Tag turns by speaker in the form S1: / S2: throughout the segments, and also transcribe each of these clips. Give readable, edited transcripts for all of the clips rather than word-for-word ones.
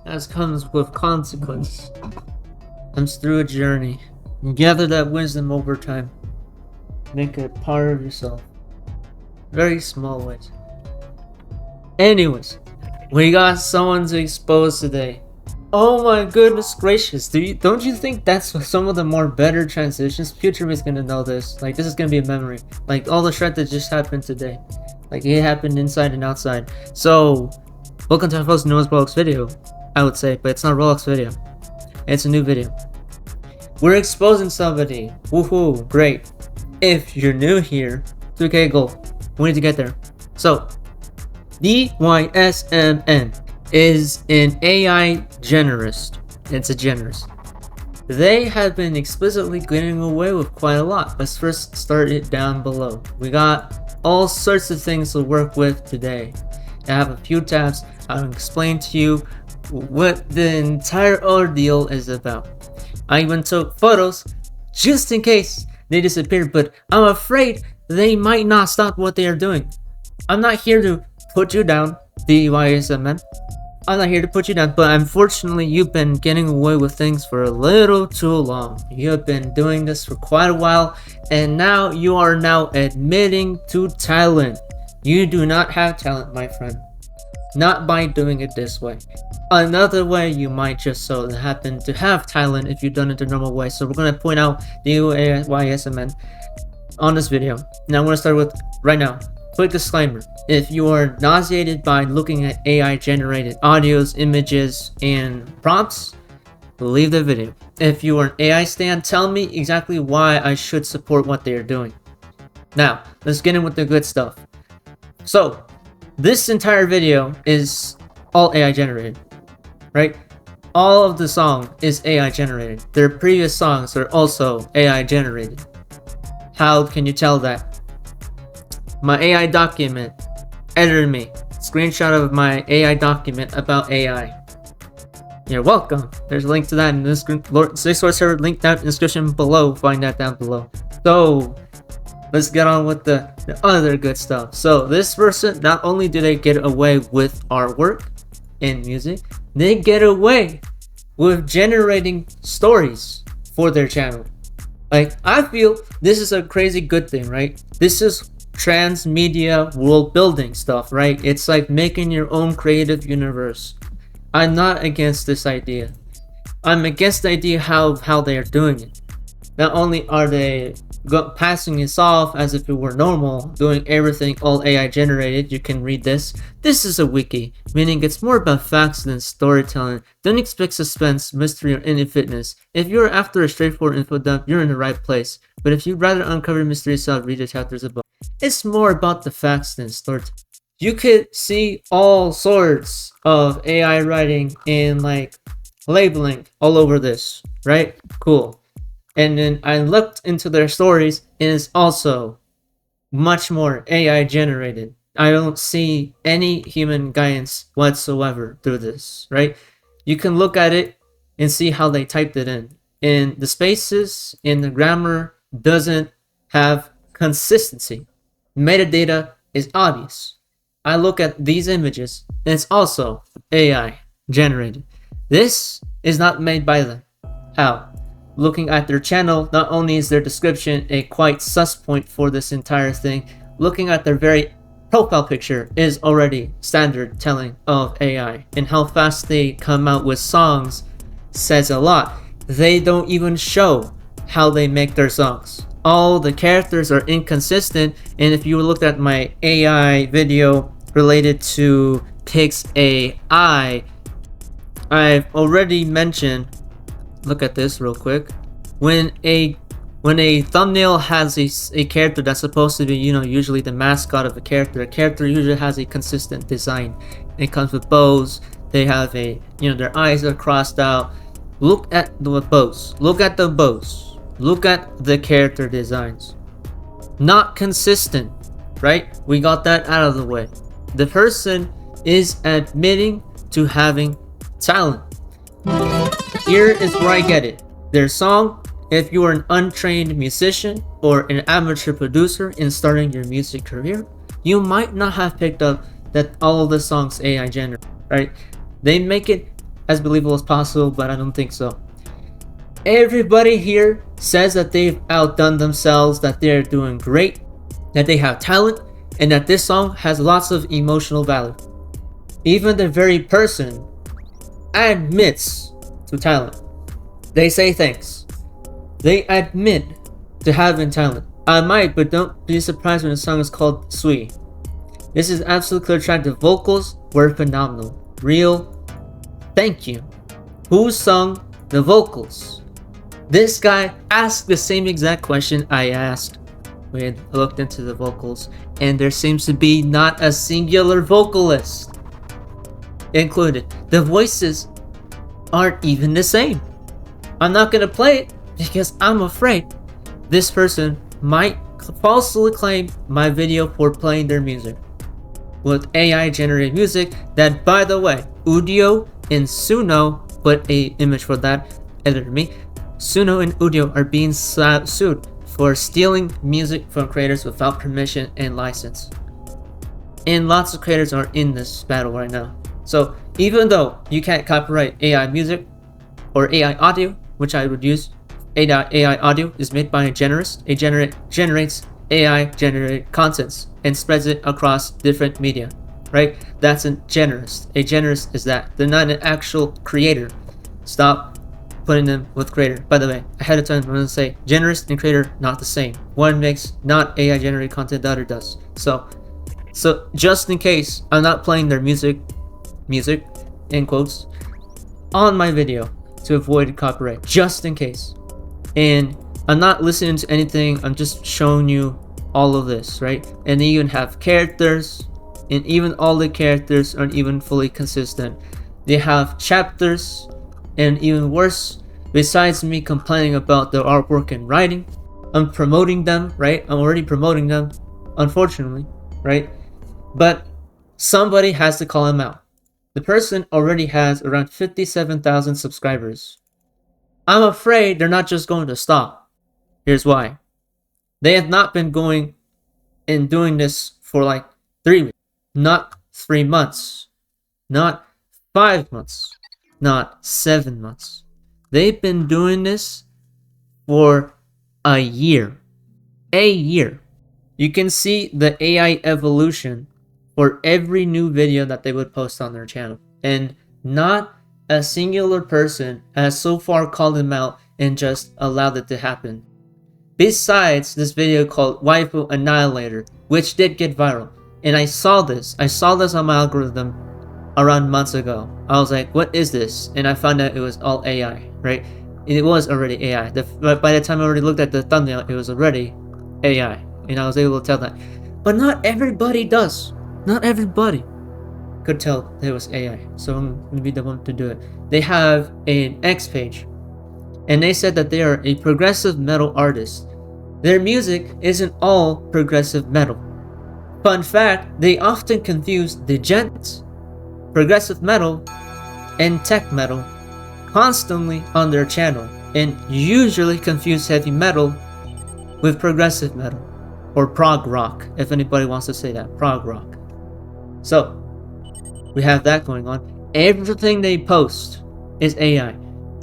S1: as comes with consequence, comes through a journey. And gather that wisdom over time. Make it part of yourself. Very small ways. Anyways, we got someone to expose today. Oh my goodness gracious! Don't you think that's some of the more better transitions? Future is gonna know this. Like, this is gonna be a memory. Like, all the shred that just happened today. Like, it happened inside and outside. So, welcome to our first newest Roblox video, I would say, but it's not a Roblox video. It's a new video. We're exposing somebody. Woohoo! Great. If you're new here, 2K goal. We need to get there. So, DYSMN is an AI generist. It's a generist. They have been explicitly getting away with quite a lot. Let's first start it down below. We got all sorts of things to work with today. I have a few tabs. I'll explain to you what the entire ordeal is about. I even took photos just in case they disappeared, but I'm afraid they might not stop what they are doing. I'm not here to put you down, DYSMN. I'm not here to put you down, but unfortunately you've been getting away with things for a little too long. You have been doing this for quite a while, and now you are now admitting to talent. You do not have talent, my friend. Not by doing it this way. Another way you might just so happen to have talent if you've done it the normal way. So we're going to point out DYSMN on this video. Now I'm going to start with right now. Quick disclaimer, if you are nauseated by looking at AI generated audios, images, and prompts, leave the video. If you are an AI stan, tell me exactly why I should support what they are doing. Now, let's get in with the good stuff. So, this entire video is all AI generated, right? All of the song is AI generated. Their previous songs are also AI generated. How can you tell that? My AI document edited me. Screenshot of my AI document about AI. You're welcome. There's a link to that in this Discord server. Link down in the description below. Find that down below. So let's get on with the other good stuff. So this person, not only do they get away with artwork and music, they get away with generating stories for their channel. Like, I feel this is a crazy good thing, right? This is transmedia world building stuff, right? It's like making your own creative universe. I'm not against this idea. I'm against the idea how they are doing it. Not only are they passing this off as if it were normal, doing everything all AI generated. You can read this. This is a wiki, meaning it's more about facts than storytelling. Don't expect suspense, mystery, or any fitness. If you're after a straightforward info dump, you're in the right place. But if you'd rather uncover mystery yourself, read the chapters above. It's more about the facts than storytelling. You could see all sorts of AI writing and like labeling all over this, right? Cool. And then I looked into their stories, and it's also much more AI generated. I don't see any human guidance whatsoever through this, right? You can look at it and see how they typed it in. And the spaces in the grammar doesn't have consistency. Metadata is obvious. I look at these images, and it's also AI generated. This is not made by them. How? Looking at their channel, not only is their description a quite sus point for this entire thing, looking at their very profile picture is already standard telling of AI, and how fast they come out with songs says a lot. They don't even show how they make their songs. All the characters are inconsistent, and if you looked at my AI video related to Pix AI, I've already mentioned. Look at this real quick. When a thumbnail has a character that's supposed to be, usually the mascot of a character usually has a consistent design. It comes with bows. They have their eyes are crossed out. Look at the bows. Look at the bows. Look at the character designs. Not consistent, right? We got that out of the way. The person is admitting to having talent. Here is where I get it. Their song, if you are an untrained musician or an amateur producer in starting your music career, you might not have picked up that all of the songs AI generated, right? They make it as believable as possible, but I don't think so. Everybody here says that they've outdone themselves, that they're doing great, that they have talent, and that this song has lots of emotional value. Even the very person admits to talent. They say thanks. They admit to having talent. I might, but don't be surprised when the song is called Sweet. This is absolutely clear track. The vocals were phenomenal. Real thank you. Who sung the vocals? This guy asked the same exact question I asked when I looked into the vocals, and there seems to be not a singular vocalist included. The voices aren't even the same. I'm not gonna play it because I'm afraid this person might falsely claim my video for playing their music with AI generated music that, by the way, Udio and Suno put a image for that, edited me. Suno and Udio are being sued for stealing music from creators without permission and license. And lots of creators are in this battle right now. So even though you can't copyright AI music or AI audio, which I would use, AI audio is made by a Generist. A generates AI generated contents and spreads it across different media, right? That's a Generist. A Generist is that. They're not an actual creator. Stop putting them with creator. By the way, ahead of time, I'm going to say Generist and creator, not the same. One makes not AI generated content, the other does. So just in case I'm not playing their music, in quotes, on my video to avoid copyright, just in case. And I'm not listening to anything, I'm just showing you all of this, right? And they even have characters, and even all the characters aren't even fully consistent. They have chapters, and even worse, besides me complaining about the artwork and writing, I'm promoting them, right? I'm already promoting them, unfortunately, right? But somebody has to call him out. The person already has around 57,000 subscribers. I'm afraid they're not just going to stop. Here's why. They have not been going and doing this for like 3 weeks, not 3 months, not 5 months, not 7 months. They've been doing this for a year. A year. You can see the AI evolution for every new video that they would post on their channel. And not a singular person has so far called them out and just allowed it to happen. Besides this video called Waifu Annihilator, which did get viral. And I saw this on my algorithm around months ago. I was like, what is this? And I found out it was all AI, right? It was already AI. By the time I already looked at the thumbnail, it was already AI. And I was able to tell that. But not everybody does. Not everybody could tell it was AI. So I'm going to be the one to do it. They have an X page. And they said that they are a progressive metal artist. Their music isn't all progressive metal. Fun fact, they often confuse the genres, progressive metal, and tech metal constantly on their channel, and usually confuse heavy metal with progressive metal, or prog rock, if anybody wants to say that, prog rock. So, we have that going on. Everything they post is AI.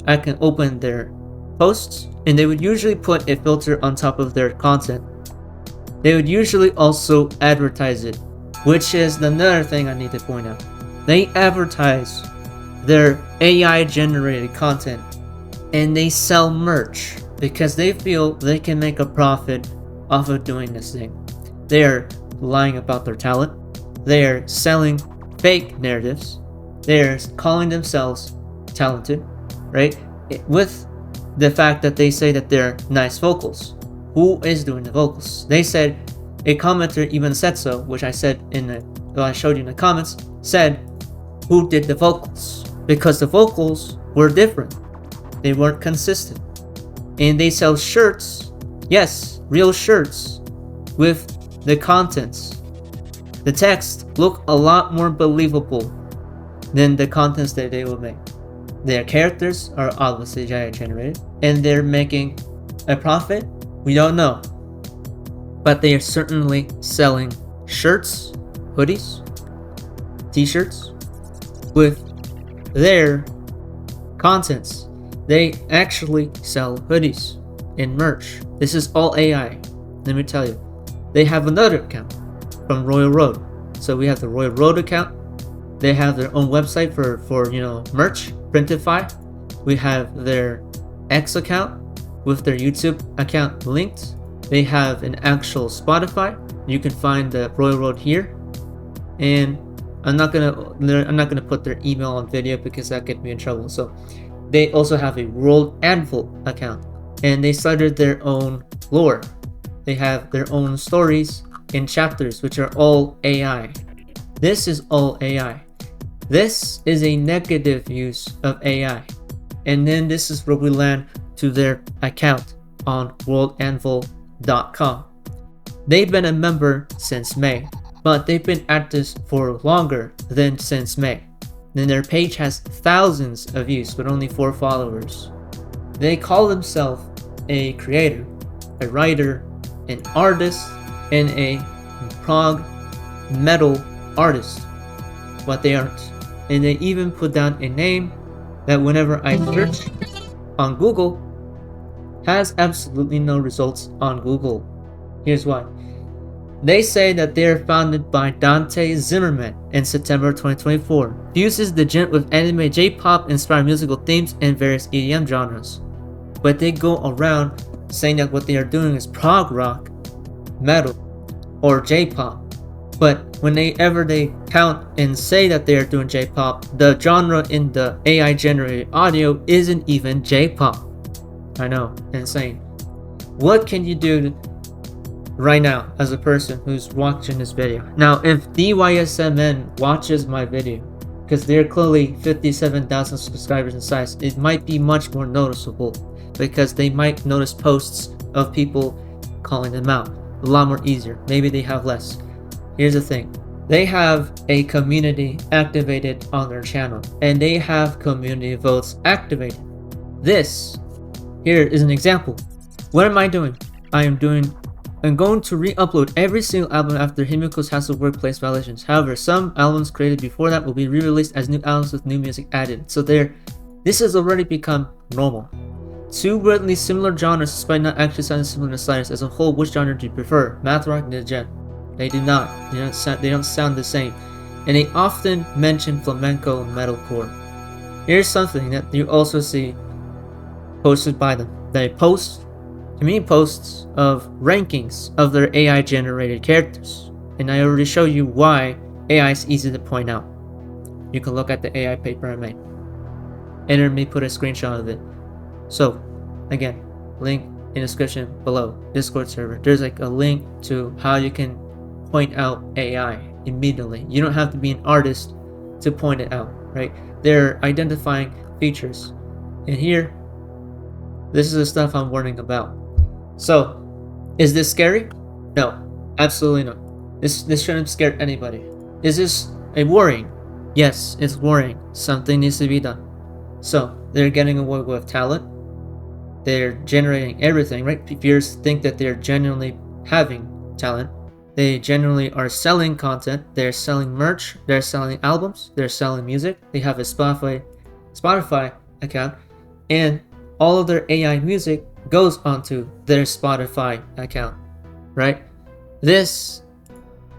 S1: I can open their posts, and they would usually put a filter on top of their content. They would usually also advertise it, which is another thing I need to point out. They advertise their AI generated content, and they sell merch because they feel they can make a profit off of doing this thing. They are lying about their talent. They are selling fake narratives. They are calling themselves talented, right? With the fact that they say that they're nice vocals. Who is doing the vocals? They said, a commenter even said so, which I said I showed you in the comments, said, who did the vocals? Because the vocals were different. They weren't consistent. And they sell shirts, yes, real shirts, with the contents. The text look a lot more believable than the contents that they will make. Their characters are obviously AI generated, and they're making a profit. We don't know, but they are certainly selling shirts, hoodies, t-shirts with their contents. They actually sell hoodies and merch. This is all AI. Let me tell you. They have another account from Royal Road. So we have the Royal Road account. They have their own website for merch, Printify. We have their X account with their YouTube account linked. They have an actual Spotify. You can find the Royal Road here. And I'm not gonna put their email on video because that gets me in trouble. So they also have a World Anvil account, and they started their own lore. They have their own stories and chapters, which are all AI. This is all AI. This is a negative use of AI. And then this is where we land to their account on worldanvil.com. They've been a member since May, but they've been at this for longer than since May. Then their page has thousands of views but only 4 followers. They call themselves a creator, a writer, an artist, and a prog metal artist, but they aren't. And they even put down a name that whenever I search on Google has absolutely no results on Google. Here's why. They say that they are founded by Dante Zimmerman in September 2024. Fuses the gent with anime, J-pop inspired musical themes and various EDM genres. But they go around saying that what they are doing is prog rock, metal, or J-pop. But whenever they count and say that they are doing J-pop, the genre in the AI generated audio isn't even J-pop. I know, insane. What can you do right now as a person who's watching this video? Now, if DYSMN watches my video, because they're clearly 57,000 subscribers in size, it might be much more noticeable because they might notice posts of people calling them out a lot more easier. Maybe they have less. Here's the thing. They have a community activated on their channel, and they have community votes activated. This here is an example. What am I doing? I'm going to re-upload every single album after Himiko's Hassle Workplace Violations. However, some albums created before that will be re-released as new albums with new music added. So this has already become normal. 2 weirdly similar genres despite not actually sounding similar in the slightest. As a whole, which genre do you prefer? Math rock and gen? They do not. They don't sound the same. And they often mention flamenco and metalcore. Here's something that you also see posted by them. They post community posts of rankings of their AI generated characters. And I already showed you why AI is easy to point out. You can look at the AI paper I made. And let me put a screenshot of it. So, again, link in the description below. Discord server. There's like a link to how you can point out AI immediately. You don't have to be an artist to point it out, right? They're identifying features. And here, this is the stuff I'm warning about. So, is this scary? No, absolutely not. This shouldn't scare anybody. Is this a worrying? Yes, it's worrying. Something needs to be done. So, they're getting away with talent. They're generating everything, right? Peers think that they're genuinely having talent. They genuinely are selling content. They're selling merch. They're selling albums. They're selling music. They have a Spotify account, and all of their AI music goes onto their Spotify account, right? This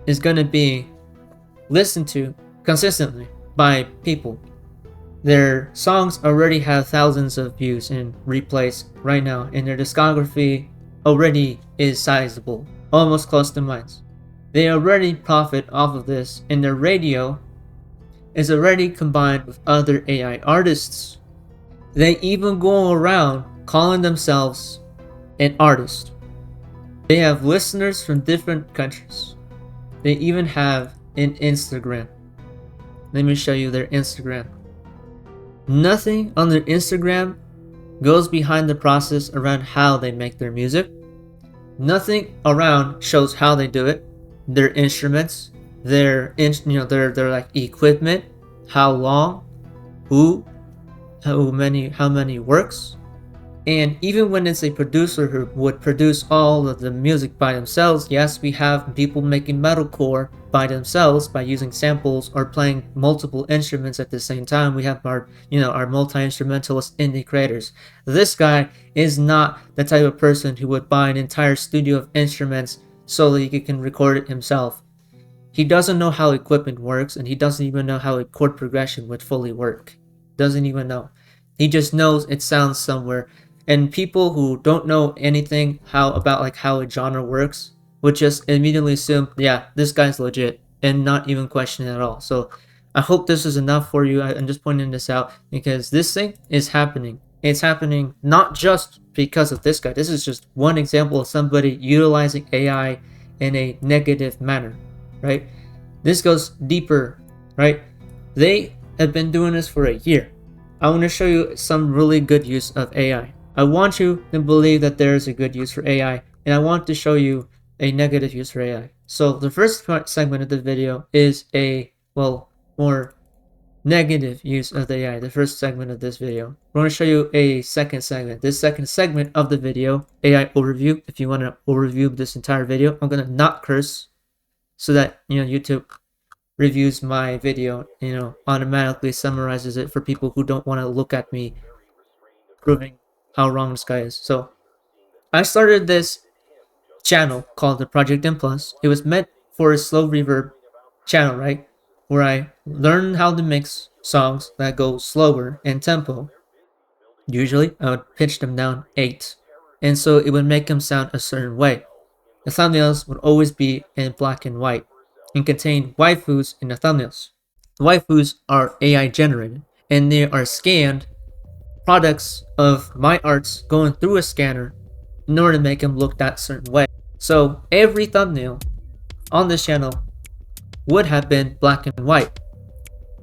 S1: is going to be listened to consistently by people. Their songs already have thousands of views and replays right now, and their discography already is sizable, almost close to mine. They already profit off of this, and their radio is already combined with other AI artists. They even go around calling themselves an artist. They have listeners from different countries. They even have an Instagram. Let me show you their Instagram. Nothing on their Instagram goes behind the process around how they make their music. Nothing around shows how they do it, their instruments, their like equipment, how long, how many works. And even when it's a producer who would produce all of the music by themselves, yes, we have people making metalcore by themselves by using samples or playing multiple instruments at the same time. We have our multi-instrumentalist indie creators. This guy is not the type of person who would buy an entire studio of instruments so that he can record it himself. He doesn't know how equipment works, and he doesn't even know how a chord progression would fully work. Doesn't even know. He just knows it sounds somewhere. And people who don't know anything about how a genre works would just immediately assume, yeah, this guy's legit, and not even question it at all. So I hope this is enough for you. I'm just pointing this out because this thing is happening. It's happening not just because of this guy. This is just one example of somebody utilizing AI in a negative manner, right? This goes deeper, right? They have been doing this for a year. I want to show you some really good use of AI. I want you to believe that there is a good use for AI, and I want to show you a negative use for AI. So the first segment of the video is a, more negative use of the AI, the first segment of this video. We're going to show you a second segment. This second segment of the video, AI overview. If you want to overview this entire video, I'm going to not curse so that, YouTube reviews my video, automatically summarizes it for people who don't want to look at me proving how wrong this guy is. So I started this channel called the Project M Plus. It was meant for a slow reverb channel, right? Where I learned how to mix songs that go slower in tempo. Usually I would pitch them down 8. And so it would make them sound a certain way. The thumbnails would always be in black and white and contain waifus in the thumbnails. The waifus are AI generated, and they are scanned products of my arts going through a scanner in order to make them look that certain way. So every thumbnail on this channel would have been black and white.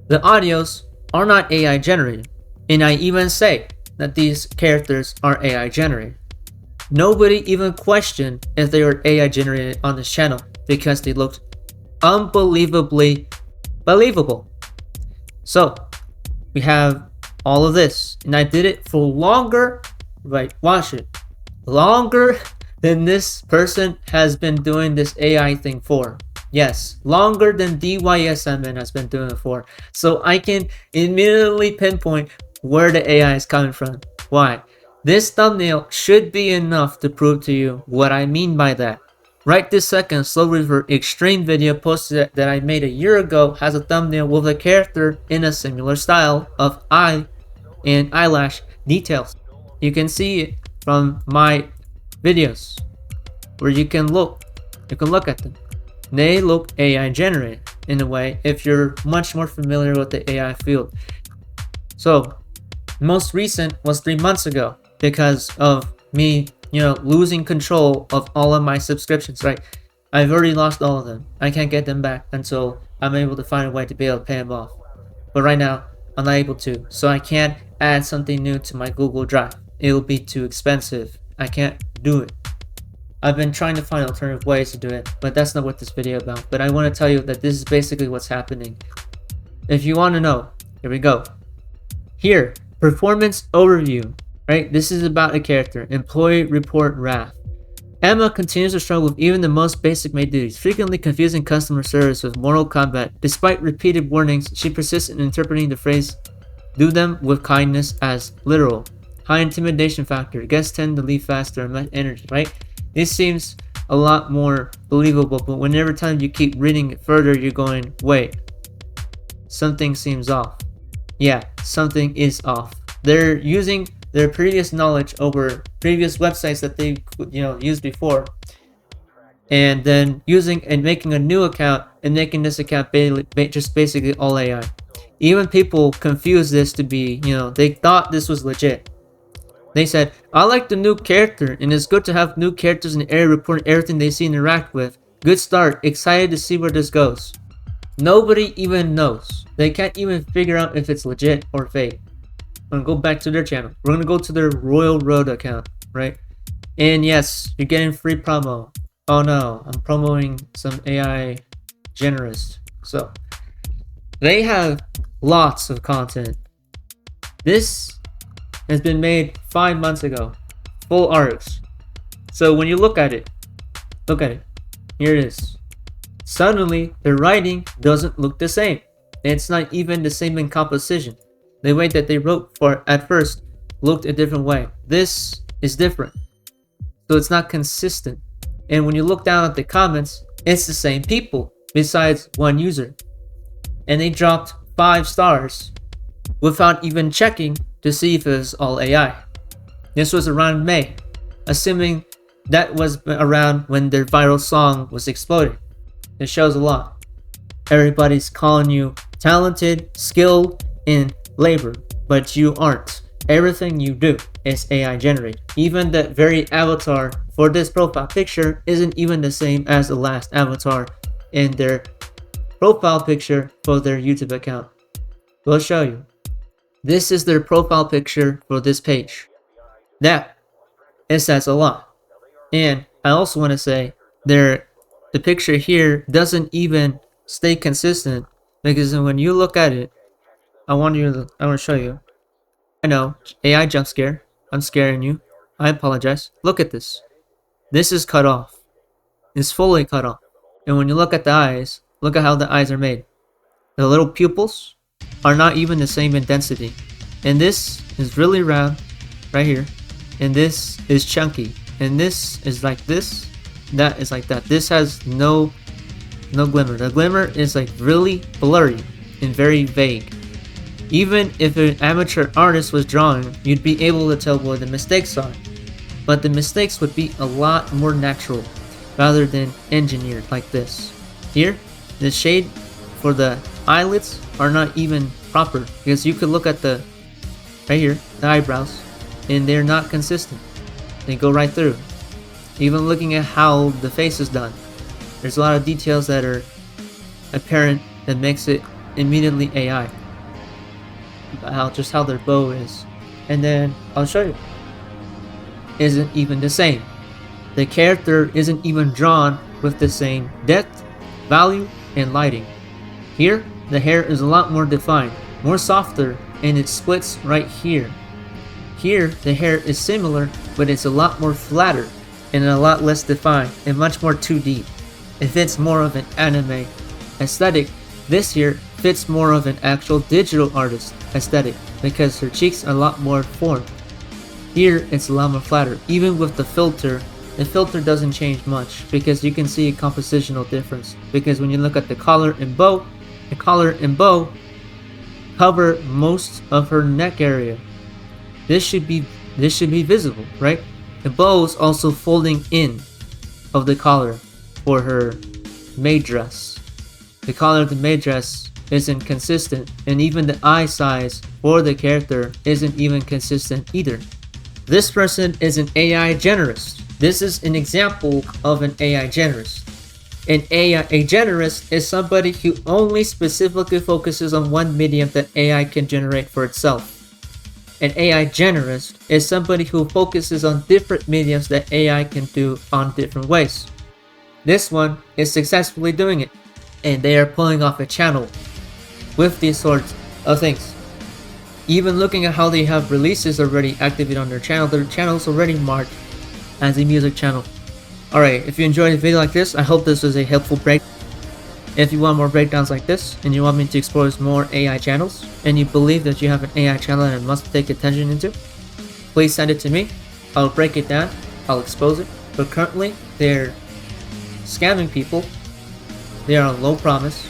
S1: The audios are not AI generated, and I even say that these characters are AI generated. Nobody even questioned if they were AI generated on this channel because they looked unbelievably believable. So we have all of this, and I did it for longer, right, watch it, longer than this person has been doing this AI thing for. Yes, longer than DYSMN has been doing it for. So I can immediately pinpoint where the AI is coming from. Why? This thumbnail should be enough to prove to you what I mean by that. Right this second, Slow Reverb Extreme video posted that I made a year ago has a thumbnail with a character in a similar style of eye and eyelash details. You can see it from my videos where you can look at them. They look AI generated in a way if you're much more familiar with the AI field. So most recent was 3 months ago because of me losing control of all of my subscriptions, right? I've already lost all of them. I can't get them back until I'm able to find a way to be able to pay them off. But right now, I'm not able to. So I can't add something new to my Google Drive. It'll be too expensive. I can't do it. I've been trying to find alternative ways to do it, but that's not what this video is about. But I want to tell you that this is basically what's happening. If you want to know, here we go. Here, performance overview. Right? This is about a character. Employee report wrath. Emma continues to struggle with even the most basic maid duties, frequently confusing customer service with Mortal Kombat. Despite repeated warnings, she persists in interpreting the phrase "do them with kindness" as literal. High intimidation factor. Guests tend to leave faster and less energy, right? This seems a lot more believable, but whenever time you keep reading it further, you're going, wait, something seems off. Yeah, something is off. They're using their previous knowledge over previous websites that they used before, and then using and making a new account and making this account just basically all AI. Even people confuse this to be, they thought this was legit. They said, I like the new character, and it's good to have new characters in the area reporting everything they see and interact with. Good start, excited to see where this goes. Nobody even knows. They can't even figure out if it's legit or fake. I'm gonna go back to their channel. We're gonna go to their Royal Road account, right? And yes, you're getting free promo. Oh no, I'm promoting some AI Generist. So they have lots of content. This has been made 5 months ago. full arcs. So when you look at it, here it is. Suddenly, the writing doesn't look the same. It's not even the same in composition. The way that they wrote for at first looked a different way. This is different. So it's not consistent. And when you look down at the comments, it's the same people besides one user. And they dropped 5 stars without even checking to see if it was all AI. This was around May, assuming that was around when their viral song was exploding. It shows a lot. Everybody's calling you talented, skilled, and labor, but you aren't. Everything you do is AI generated. Even the very avatar for this profile picture isn't even the same as the last avatar in their profile picture for their YouTube account. We'll show you. This is their profile picture for this page. That, it says a lot. And I also want to say the picture here doesn't even stay consistent, because when you look at it, I want to show you. I know, AI jump scare. I'm scaring you. I apologize. Look at this. This is cut off. It's fully cut off. And when you look at the eyes, look at how the eyes are made. The little pupils are not even the same in density. And this is really round, right here. And this is chunky. And this is like this. That is like that. This has no glimmer. The glimmer is like really blurry and very vague. Even if an amateur artist was drawing, you'd be able to tell where the mistakes are. But the mistakes would be a lot more natural rather than engineered like this. Here, the shade for the eyelids are not even proper, because you could look at the right here, the eyebrows, and they're not consistent. They go right through. Even looking at how the face is done, there's a lot of details that are apparent that makes it immediately AI. Just how their bow is. And then I'll show you. Isn't even the same. The character isn't even drawn with the same depth, value, and lighting. Here, the hair is a lot more defined, more softer, and it splits right here. Here, the hair is similar, but it's a lot more flatter and a lot less defined and much more 2D. It fits more of an anime aesthetic. This here fits more of an actual digital artist aesthetic because her cheeks are a lot more formed. Here, it's a lot more flatter. Even with the filter doesn't change much because you can see a compositional difference. Because when you look at the collar and bow cover most of her neck area. This should be visible, right? The bow is also folding in of the collar for her maid dress. The collar of the maid dress isn't consistent, and even the eye size for the character isn't even consistent either. This person is an AI generist. This is an example of an AI generist. A generist is somebody who only specifically focuses on one medium that AI can generate for itself. An AI generist is somebody who focuses on different mediums that AI can do on different ways. This one is successfully doing it, and they are pulling off a channel with these sorts of things. Even looking at how they have releases already activated on their channel is already marked as a music channel. Alright, if you enjoyed a video like this, I hope this was a helpful break. If you want more breakdowns like this, and you want me to explore more AI channels, and you believe that you have an AI channel that I must take attention into, please send it to me. I'll break it down, I'll expose it. But currently, they're scamming people. They are on low promise.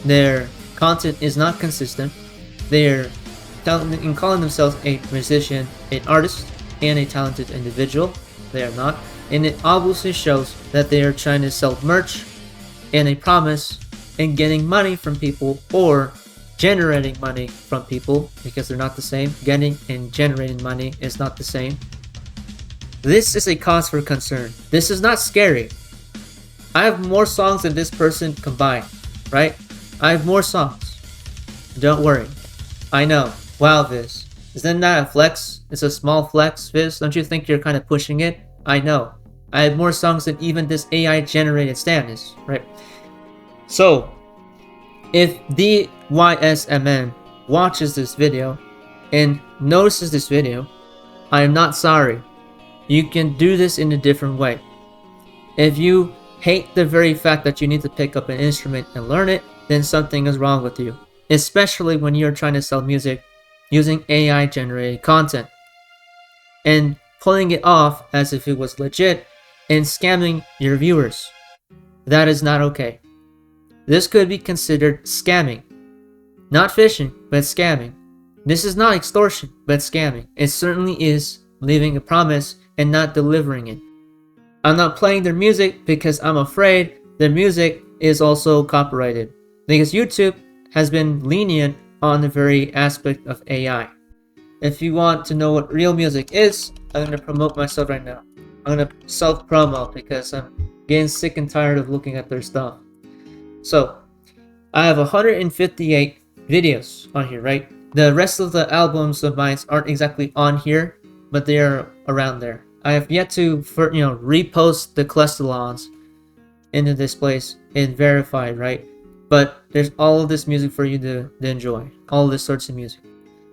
S1: Their content is not consistent. They're calling themselves a musician, an artist, and a talented individual. They are not. And it obviously shows that they are trying to sell merch and a promise and getting money from people or generating money from people, because they're not the same. Getting and generating money is not the same. This is a cause for concern. This is not scary. I have more songs than this person combined, right? I have more songs. Don't worry. I know. Wow, Viz. Isn't that a flex? It's a small flex, Viz. Don't you think you're kind of pushing it? I know. I have more songs than even this AI generated stan is, right? So, if DYSMN watches this video and notices this video, I am not sorry. You can do this in a different way. If you hate the very fact that you need to pick up an instrument and learn it, then something is wrong with you, especially when you're trying to sell music using AI generated content and pulling it off as if it was legit and scamming your viewers. That is not okay. This could be considered scamming. Not phishing, but scamming. This is not extortion, but scamming. It certainly is leaving a promise and not delivering it. I'm not playing their music because I'm afraid their music is also copyrighted, because YouTube has been lenient on the very aspect of AI. If you want to know what real music is, I'm going to promote myself right now. I'm going to self-promo because I'm getting sick and tired of looking at their stuff. So, I have 158 videos on here, right? The rest of the albums of mine aren't exactly on here, but they are around there. I have yet to, repost the clusterlons into this place and verify, right? But there's all of this music for you to enjoy. All of this sorts of music.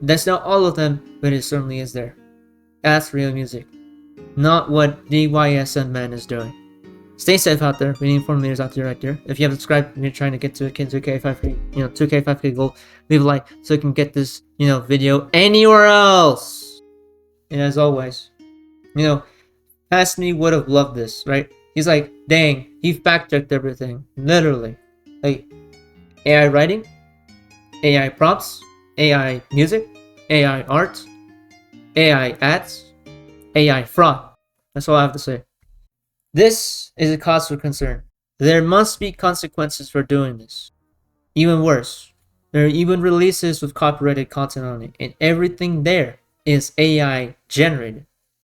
S1: That's not all of them, but it certainly is there. That's real music. Not what DYSM man is doing. Stay safe out there. We need 4 meters out there right there. If you haven't subscribed and you're trying to get to a 2K 5K, 2K 5K goal, leave a like so you can get this, video anywhere else. And as always, past me would have loved this, right? He's like, dang, he fact-checked everything. Literally. Like, AI writing, AI prompts, AI music, AI art, AI ads, AI fraud. That's all I have to say. This is a cause for concern. There must be consequences for doing this. Even worse, there are even releases with copyrighted content on it, and everything there is AI generated.